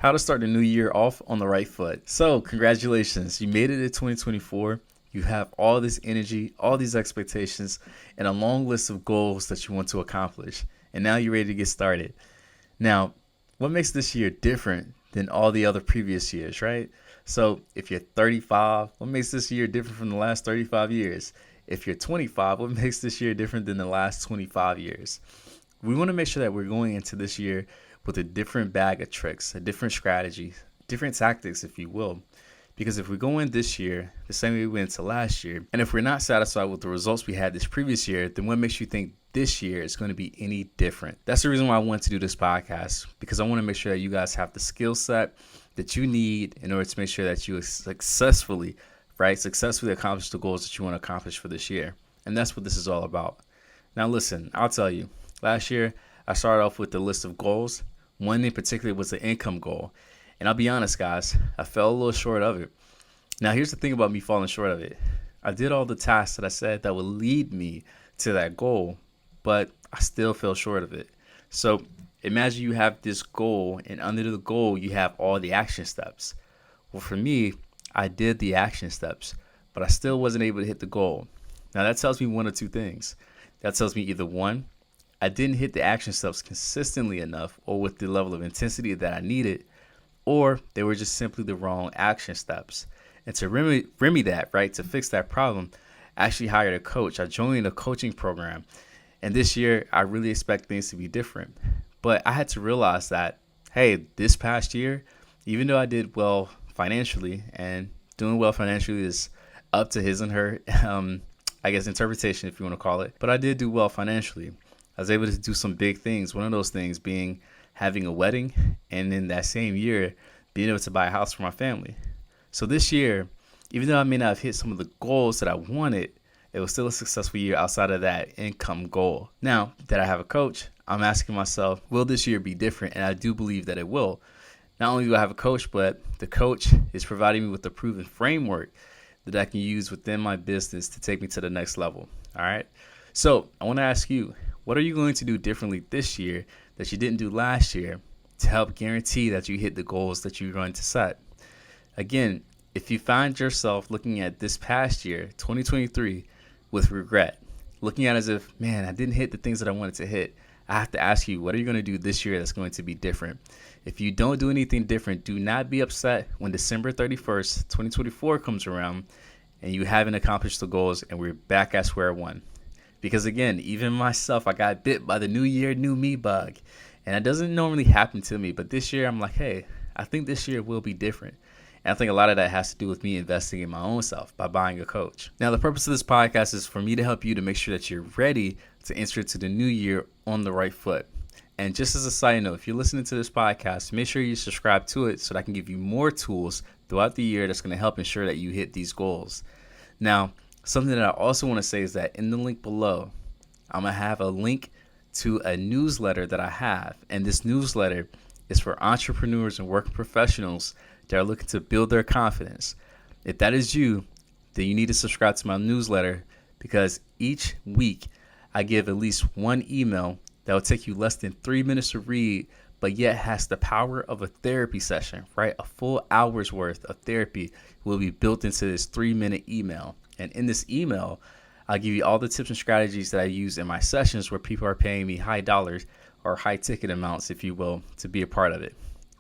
How to start the new year off on the right foot. So, congratulations, you made it to 2024. You have all this energy, all these expectations, and a long list of goals that you want to accomplish. And now you're ready to get started. Now, what makes this year different than all the other previous years, right? So, if you're 35, what makes this year different from the last 35 years? If you're 25, what makes this year different than the last 25 years? We want to make sure that we're going into this year with a different bag of tricks, a different strategy, different tactics, if you will. Because if we go in this year the same way we went into last year, and if we're not satisfied with the results we had this previous year, then what makes you think this year is going to be any different? That's the reason why I wanted to do this podcast, because I want to make sure that you guys have the skill set that you need in order to make sure that you successfully accomplish the goals that you want to accomplish for this year. And that's what this is all about. Now listen, I'll tell you, last year I started off with a list of goals. One in particular was the income goal. And I'll be honest, guys, I fell a little short of it. Now, here's the thing about me falling short of it. I did all the tasks that I said that would lead me to that goal, but I still fell short of it. So imagine you have this goal, and under the goal, you have all the action steps. Well, for me, I did the action steps, but I still wasn't able to hit the goal. Now, that tells me one of two things. That tells me either one, I didn't hit the action steps consistently enough or with the level of intensity that I needed, or they were just simply the wrong action steps. And to remedy that, right, to fix that problem, I actually hired a coach. I joined a coaching program. And this year, I really expect things to be different. But I had to realize that, hey, this past year, even though I did well financially, and doing well financially is up to his and her, interpretation, if you want to call it. But I did do well financially. I was able to do some big things. One of those things being having a wedding, and in that same year, being able to buy a house for my family. So this year, even though I may not have hit some of the goals that I wanted, it was still a successful year outside of that income goal. Now that I have a coach, I'm asking myself, will this year be different? And I do believe that it will. Not only do I have a coach, but the coach is providing me with a proven framework that I can use within my business to take me to the next level. All right. So I want to ask you, what are you going to do differently this year that you didn't do last year to help guarantee that you hit the goals that you're going to set? Again, if you find yourself looking at this past year, 2023, with regret, looking at it as if, man, I didn't hit the things that I wanted to hit, I have to ask you, what are you going to do this year that's going to be different? If you don't do anything different, do not be upset when December 31st, 2024 comes around and you haven't accomplished the goals and we're back at square one. Because again, even myself, I got bit by the new year, new me bug. And it doesn't normally happen to me. But this year, I'm like, hey, I think this year will be different. And I think a lot of that has to do with me investing in my own self by buying a coach. Now, the purpose of this podcast is for me to help you to make sure that you're ready to enter into the new year on the right foot. And just as a side note, if you're listening to this podcast, make sure you subscribe to it so that I can give you more tools throughout the year that's going to help ensure that you hit these goals. Now, something that I also want to say is that in the link below, I'm going to have a link to a newsletter that I have. And this newsletter is for entrepreneurs and working professionals that are looking to build their confidence. If that is you, then you need to subscribe to my newsletter, because each week I give at least one email that will take you less than 3 minutes to read, but yet has the power of a therapy session, right? A full hour's worth of therapy will be built into this 3-minute email. And in this email, I'll give you all the tips and strategies that I use in my sessions where people are paying me high dollars or high ticket amounts, if you will, to be a part of it.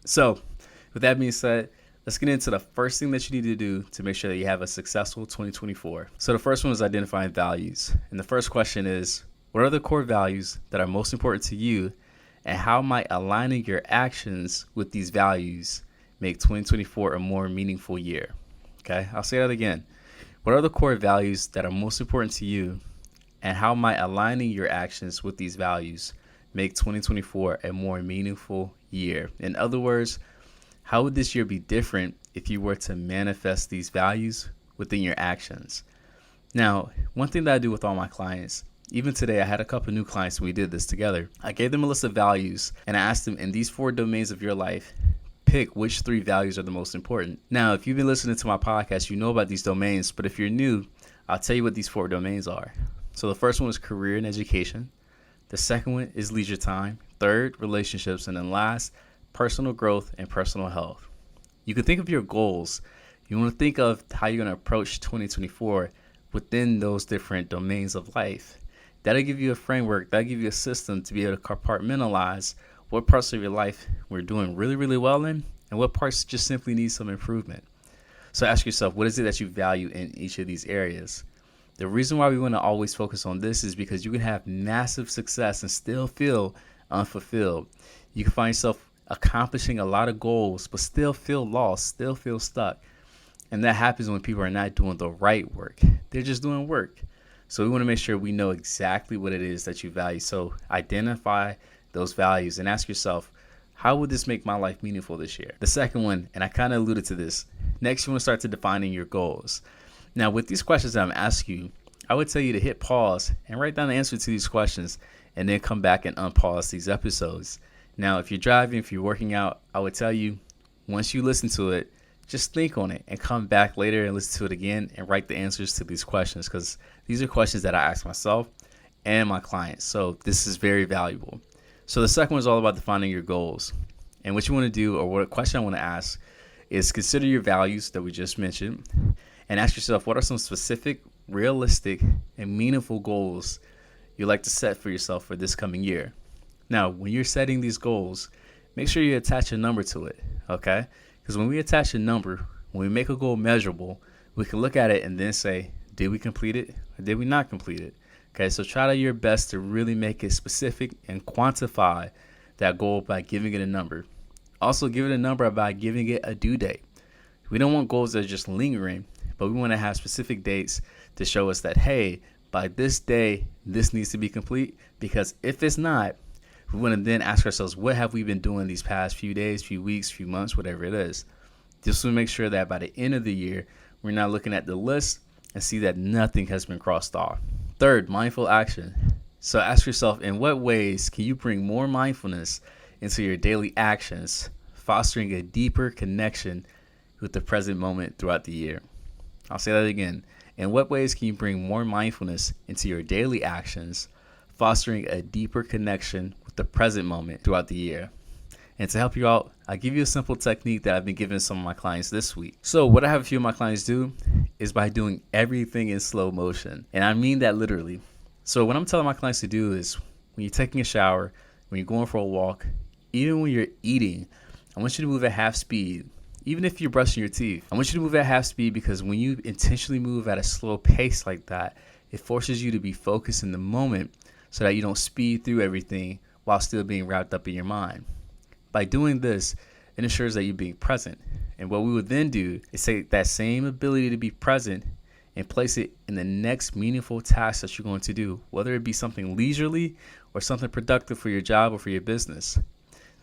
So with that being said, let's get into the first thing that you need to do to make sure that you have a successful 2024. So the first one is identifying values. And the first question is, what are the core values that are most important to you, and how might aligning your actions with these values make 2024 a more meaningful year? Okay, I'll say that again. What are the core values that are most important to you, and how might aligning your actions with these values make 2024 a more meaningful year? In other words, how would this year be different if you were to manifest these values within your actions? Now, one thing that I do with all my clients, even today, I had a couple new clients and we did this together. I gave them a list of values and I asked them, in these 4 domains of your life, pick which 3 values are the most important. Now, if you've been listening to my podcast, you know about these domains, but if you're new, I'll tell you what these 4 domains are. So the first one is career and education. The second one is leisure time. Third, relationships. And then last, personal growth, and personal health. You can think of your goals. You want to think of how you're going to approach 2024 within those different domains of life. That'll give you a framework, that'll give you a system to be able to compartmentalize what parts of your life we're doing really, really well in and what parts just simply need some improvement. So ask yourself, what is it that you value in each of these areas? The reason why we want to always focus on this is because you can have massive success and still feel unfulfilled. You can find yourself accomplishing a lot of goals, but still feel lost, still feel stuck. And that happens when people are not doing the right work. They're just doing work. So we want to make sure we know exactly what it is that you value. So identify those values and ask yourself, how would this make my life meaningful this year? The second one, and I kind of alluded to this, next you want to start to defining your goals. Now with these questions that I'm asking you, I would tell you to hit pause and write down the answer to these questions and then come back and unpause these episodes. Now if you're driving, if you're working out, I would tell you once you listen to it, just think on it and come back later and listen to it again and write the answers to these questions, because these are questions that I ask myself and my clients. So this is very valuable. So the second one is all about defining your goals. And what you want to do, or what question I want to ask, is consider your values that we just mentioned and ask yourself, what are some specific, realistic, and meaningful goals you'd like to set for yourself for this coming year? Now, when you're setting these goals, make sure you attach a number to it, okay? Because when we attach a number, when we make a goal measurable, we can look at it and then say, did we complete it or did we not complete it? Okay, so try your best to really make it specific and quantify that goal by giving it a number. Also, give it a number by giving it a due date. We don't want goals that are just lingering, but we want to have specific dates to show us that, hey, by this day, this needs to be complete. Because if it's not, we want to then ask ourselves, what have we been doing these past few days, few weeks, few months, whatever it is. Just to make sure that by the end of the year, we're not looking at the list and see that nothing has been crossed off. Third, mindful action. So ask yourself, in what ways can you bring more mindfulness into your daily actions, fostering a deeper connection with the present moment throughout the year? I'll say that again. In what ways can you bring more mindfulness into your daily actions, fostering a deeper connection with the present moment throughout the year? And to help you out, I'll give you a simple technique that I've been giving some of my clients this week. So what I have a few of my clients do is by doing everything in slow motion. And I mean that literally. So what I'm telling my clients to do is, when you're taking a shower, when you're going for a walk, even when you're eating, I want you to move at half speed. Even if you're brushing your teeth, I want you to move at half speed, because when you intentionally move at a slow pace like that, it forces you to be focused in the moment so that you don't speed through everything while still being wrapped up in your mind. By doing this, it ensures that you're being present. And what we would then do is take that same ability to be present and place it in the next meaningful task that you're going to do, whether it be something leisurely or something productive for your job or for your business.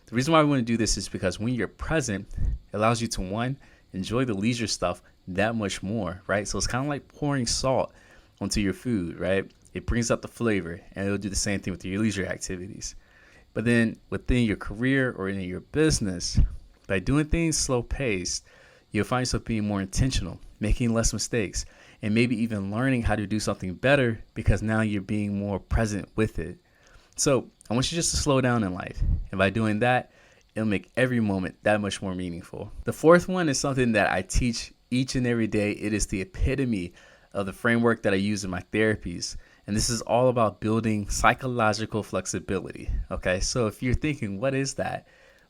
The reason why we want to do this is because when you're present, it allows you to, one, enjoy the leisure stuff that much more, right? So it's kind of like pouring salt onto your food, right? It brings up the flavor, and it'll do the same thing with your leisure activities. But then within your career or in your business, by doing things slow paced, you'll find yourself being more intentional, making less mistakes, and maybe even learning how to do something better because now you're being more present with it. So I want you just to slow down in life. And by doing that, it'll make every moment that much more meaningful. The fourth one is something that I teach each and every day. It is the epitome of the framework that I use in my therapies. And this is all about building psychological flexibility. Okay, so if you're thinking, what is that?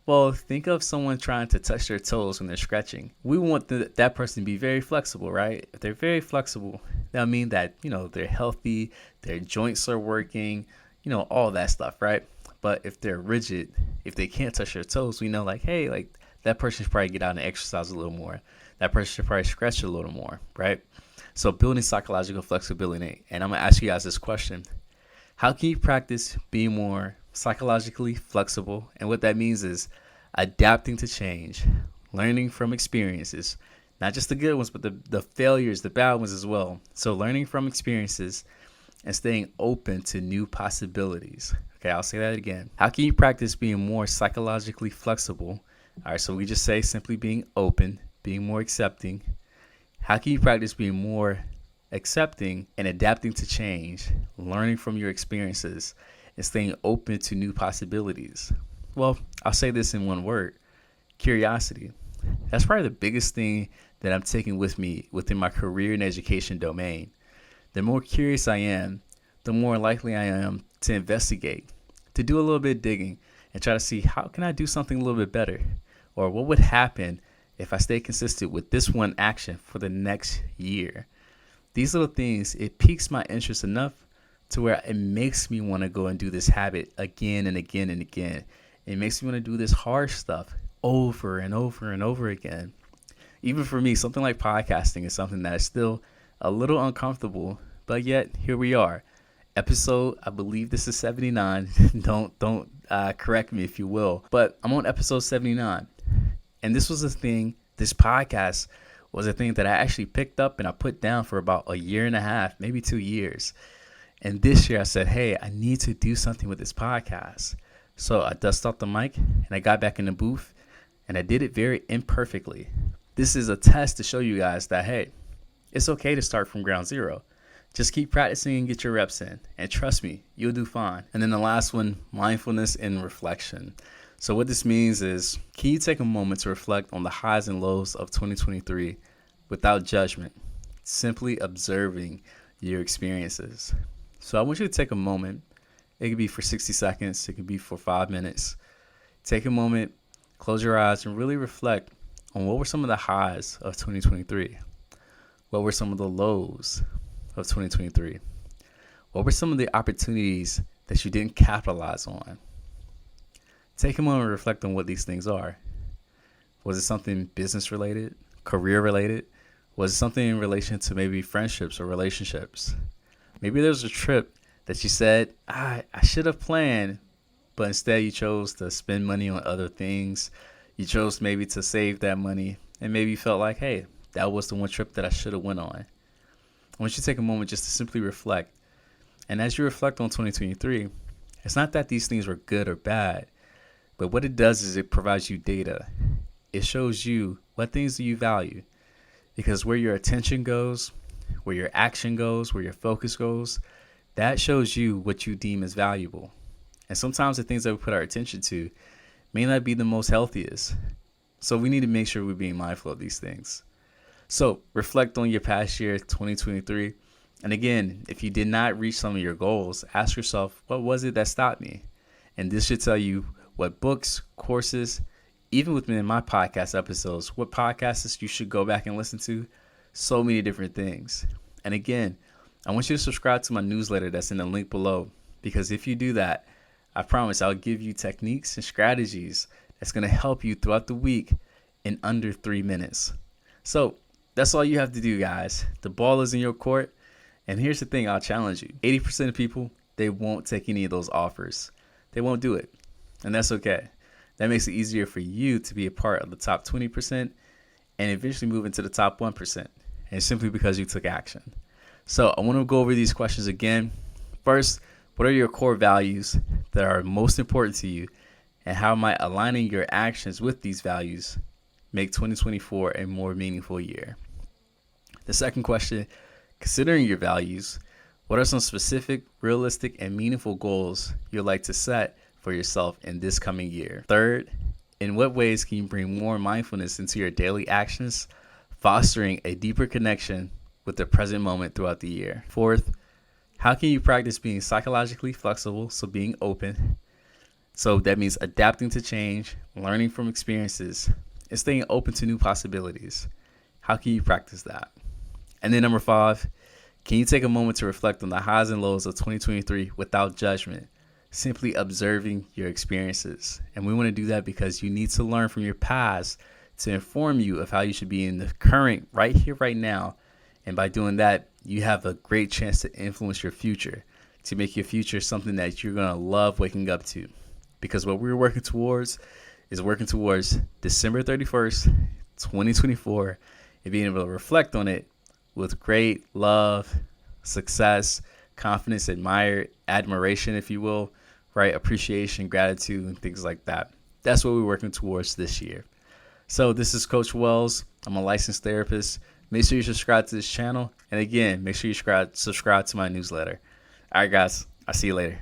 Well, think of someone trying to touch their toes when they're scratching. We want that person to be very flexible, right? If they're very flexible, that'll mean that, they're healthy, their joints are working, all that stuff, right? But if they're rigid, if they can't touch their toes, we know that person should probably get out and exercise a little more. That person should probably stretch a little more, right? So building psychological flexibility. And I'm going to ask you guys this question. How can you practice being more psychologically flexible? And what that means is adapting to change, learning from experiences, not just the good ones, but the failures, the bad ones as well. So learning from experiences and staying open to new possibilities. Okay, I'll say that again. How can you practice being more psychologically flexible? All right, so we just say simply being open, being more accepting. How can you practice being more accepting and adapting to change, learning from your experiences, and staying open to new possibilities? Well, I'll say this in one word: curiosity. That's probably the biggest thing that I'm taking with me within my career and education domain. The more curious I am, the more likely I am to investigate, to do a little bit of digging and try to see how can I do something a little bit better, or what would happen if I stay consistent with this one action for the next year. These little things, it piques my interest enough to where it makes me want to go and do this habit again and again and again. It makes me want to do this hard stuff over and over and over again. Even for me, something like podcasting is something that is still a little uncomfortable, but yet here we are. Episode, I believe this is 79. don't correct me if you will, but I'm on episode 79. And this was a thing, this podcast was a thing that I actually picked up and I put down for about a year and a half, maybe 2 years. And this year I said, hey, I need to do something with this podcast. So I dusted off the mic and I got back in the booth and I did it very imperfectly. This is a test to show you guys that, hey, it's okay to start from ground zero. Just keep practicing and get your reps in. And trust me, you'll do fine. And then the last one, mindfulness and reflection. So what this means is, can you take a moment to reflect on the highs and lows of 2023 without judgment, simply observing your experiences? So I want you to take a moment. It could be for 60 seconds. It could be for 5 minutes. Take a moment, close your eyes, and really reflect on what were some of the highs of 2023. What were some of the lows of 2023? What were some of the opportunities that you didn't capitalize on? Take a moment to reflect on what these things are. Was it something business related, career related? Was it something in relation to maybe friendships or relationships? Maybe there's a trip that you said, I should have planned, but instead you chose to spend money on other things. You chose maybe to save that money, and maybe you felt like, hey, that was the one trip that I should have went on. I want you to take a moment just to simply reflect. And as you reflect on 2023, it's not that these things were good or bad, but what it does is it provides you data. It shows you what things do you value, because where your attention goes, where your action goes, where your focus goes, that shows you what you deem as valuable. And sometimes the things that we put our attention to may not be the most healthiest. So we need to make sure we're being mindful of these things. So reflect on your past year, 2023. And again, if you did not reach some of your goals, ask yourself, what was it that stopped me? And this should tell you what books, courses, even within my podcast episodes, what podcasts you should go back and listen to. So many different things. And again, I want you to subscribe to my newsletter that's in the link below, because if you do that, I promise I'll give you techniques and strategies that's going to help you throughout the week in under 3 minutes. So that's all you have to do, guys. The ball is in your court. And here's the thing, I'll challenge you. 80% of people, they won't take any of those offers. They won't do it. And that's okay. That makes it easier for you to be a part of the top 20% and eventually move into the top 1%. And it's simply because you took action. So I want to go over these questions again. First, what are your core values that are most important to you? And how might aligning your actions with these values make 2024 a more meaningful year? The second question, considering your values, what are some specific, realistic, and meaningful goals you'd like to set for yourself in this coming year? Third, in what ways can you bring more mindfulness into your daily actions, fostering a deeper connection with the present moment throughout the year? Fourth, how can you practice being psychologically flexible, so being open? So that means adapting to change, learning from experiences, and staying open to new possibilities. How can you practice that? And then number 5, can you take a moment to reflect on the highs and lows of 2023 without judgment, simply observing your experiences? And we want to do that because you need to learn from your past to inform you of how you should be in the current, right here, right now. And by doing that, you have a great chance to influence your future, to make your future something that you're going to love waking up to. Because what we're working towards is December 31st, 2024, and being able to reflect on it with great love, success, confidence, admiration, if you will, right? Appreciation, gratitude, and things like that. That's what we're working towards this year. So this is Coach Wells. I'm a licensed therapist. Make sure you subscribe to this channel. And again, make sure you subscribe to my newsletter. All right, guys. I'll see you later.